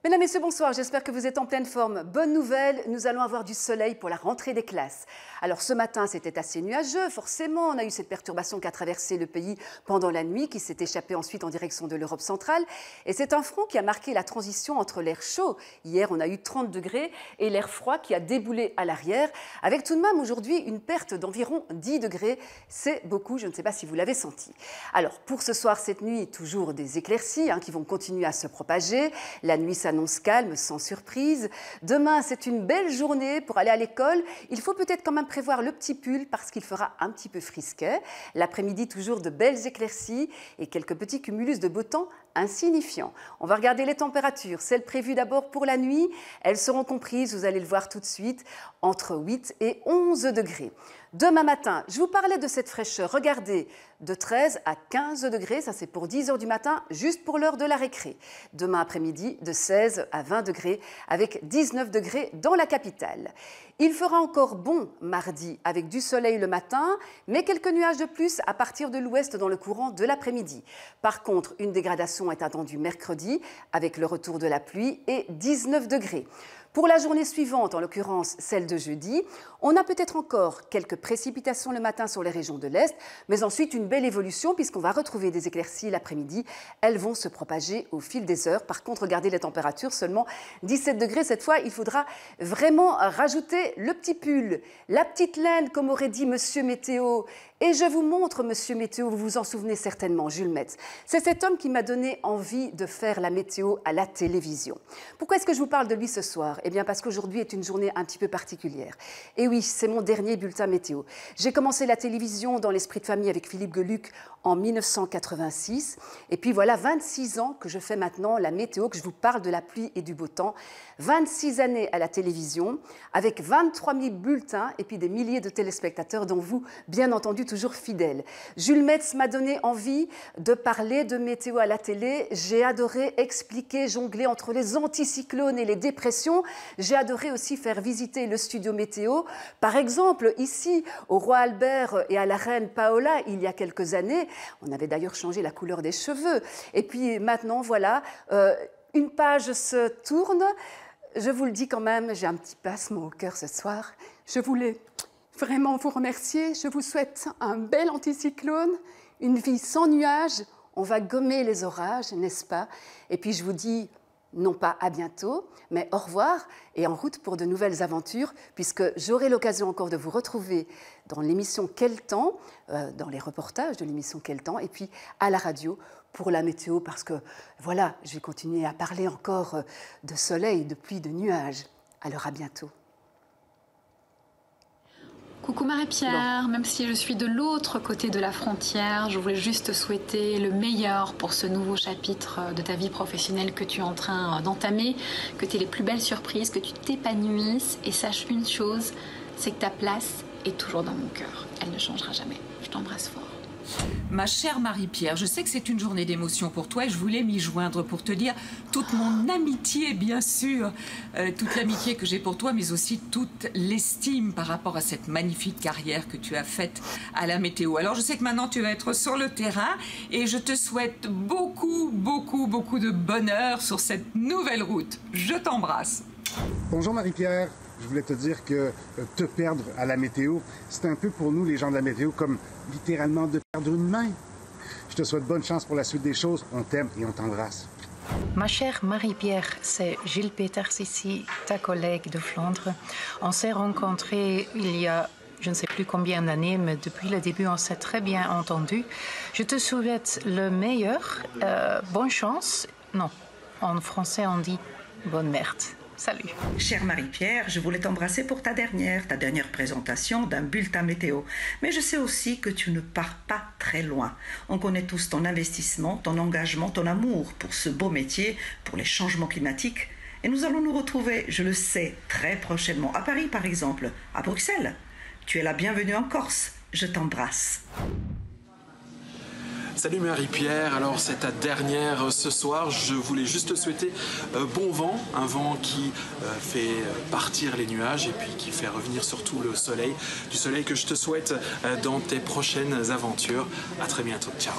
Mesdames, Messieurs, bonsoir. J'espère que vous êtes en pleine forme. Bonne nouvelle, nous allons avoir du soleil pour la rentrée des classes. Alors ce matin, c'était assez nuageux, forcément. On a eu cette perturbation qui a traversé le pays pendant la nuit, qui s'est échappée ensuite en direction de l'Europe centrale. Et c'est un front qui a marqué la transition entre l'air chaud. Hier, on a eu 30 degrés et l'air froid qui a déboulé à l'arrière, avec tout de même aujourd'hui une perte d'environ 10 degrés. C'est beaucoup, je ne sais pas si vous l'avez senti. Alors pour ce soir, cette nuit, toujours des éclaircies qui vont continuer à se propager. La nuit s'annonce calme, sans surprise. Demain, c'est une belle journée pour aller à l'école. Il faut peut-être quand même prévoir le petit pull parce qu'il fera un petit peu frisquet. L'après-midi, toujours de belles éclaircies et quelques petits cumulus de beau temps insignifiants. On va regarder les températures. Celles prévues d'abord pour la nuit, elles seront comprises, vous allez le voir tout de suite, entre 8 et 11 degrés. Demain matin, je vous parlais de cette fraîcheur. Regardez, de 13 à 15 degrés, ça c'est pour 10 heures du matin, juste pour l'heure de la récré. Demain après-midi, de 16 à 20 degrés, avec 19 degrés dans la capitale. Il fera encore bon mardi, avec du soleil le matin, mais quelques nuages de plus à partir de l'ouest dans le courant de l'après-midi. Par contre, une dégradation est attendue mercredi, avec le retour de la pluie et 19 degrés. Pour la journée suivante, en l'occurrence celle de jeudi, on a peut-être encore quelques précipitations le matin sur les régions de l'Est, mais ensuite une belle évolution puisqu'on va retrouver des éclaircies l'après-midi. Elles vont se propager au fil des heures. Par contre, regardez les températures, seulement 17 degrés. Cette fois, il faudra vraiment rajouter le petit pull, la petite laine, comme aurait dit Monsieur Météo. Et je vous montre, Monsieur Météo, vous vous en souvenez certainement, Jules Metz. C'est cet homme qui m'a donné envie de faire la météo à la télévision. Pourquoi est-ce que je vous parle de lui ce soir? Eh bien parce qu'aujourd'hui est une journée un petit peu particulière. Et oui, c'est mon dernier bulletin météo. J'ai commencé la télévision dans l'esprit de famille avec Philippe Geluck en 1986. Et puis voilà 26 ans que je fais maintenant la météo, que je vous parle de la pluie et du beau temps. 26 années à la télévision, avec 23 000 bulletins et puis des milliers de téléspectateurs, dont vous, bien entendu, toujours fidèles. Jules Metz m'a donné envie de parler de météo à la télé. J'ai adoré expliquer, jongler entre les anticyclones et les dépressions. J'ai adoré aussi faire visiter le studio météo. Par exemple, ici, au roi Albert et à la reine Paola, il y a quelques années, on avait d'ailleurs changé la couleur des cheveux. Et puis maintenant, voilà, une page se tourne. Je vous le dis quand même, j'ai un petit passement au cœur ce soir. Je voulais vraiment vous remercier. Je vous souhaite un bel anticyclone, une vie sans nuages. On va gommer les orages, n'est-ce pas? Et puis je vous dis, non pas à bientôt, mais au revoir et en route pour de nouvelles aventures, puisque j'aurai l'occasion encore de vous retrouver dans l'émission Quel temps, dans les reportages de l'émission Quel temps, et puis à la radio pour la météo, parce que voilà, je vais continuer à parler encore de soleil, de pluie, de nuages. Alors à bientôt. Coucou Marie-Pierre, même si je suis de l'autre côté de la frontière, je voulais juste te souhaiter le meilleur pour ce nouveau chapitre de ta vie professionnelle que tu es en train d'entamer, que tu aies les plus belles surprises, que tu t'épanouisses et sache une chose, c'est que ta place est toujours dans mon cœur. Elle ne changera jamais. Je t'embrasse fort. Ma chère Marie-Pierre, je sais que c'est une journée d'émotion pour toi et je voulais m'y joindre pour te dire toute mon amitié, bien sûr, toute l'amitié que j'ai pour toi, mais aussi toute l'estime par rapport à cette magnifique carrière que tu as faite à la météo. Alors je sais que maintenant tu vas être sur le terrain et je te souhaite beaucoup de bonheur sur cette nouvelle route. Je t'embrasse. Bonjour Marie-Pierre. Je voulais te dire que te perdre à la météo, c'est un peu pour nous, les gens de la météo, comme littéralement de perdre une main. Je te souhaite bonne chance pour la suite des choses. On t'aime et on t'embrasse. Ma chère Marie-Pierre, c'est Gilles Peters ici, ta collègue de Flandre. On s'est rencontrés il y a je ne sais plus combien d'années, mais depuis le début, on s'est très bien entendu. Je te souhaite le meilleur. Bonne chance. Non, en français, on dit bonne merde. Salut. Chère Marie-Pierre, je voulais t'embrasser pour ta dernière présentation d'un bulletin météo. Mais je sais aussi que tu ne pars pas très loin. On connaît tous ton investissement, ton engagement, ton amour pour ce beau métier, pour les changements climatiques. Et nous allons nous retrouver, je le sais, très prochainement, à Paris par exemple, à Bruxelles. Tu es la bienvenue en Corse. Je t'embrasse. Salut Marie-Pierre, alors c'est ta dernière ce soir, je voulais juste te souhaiter bon vent, un vent qui fait partir les nuages et puis qui fait revenir surtout le soleil, du soleil que je te souhaite dans tes prochaines aventures. À très bientôt, ciao.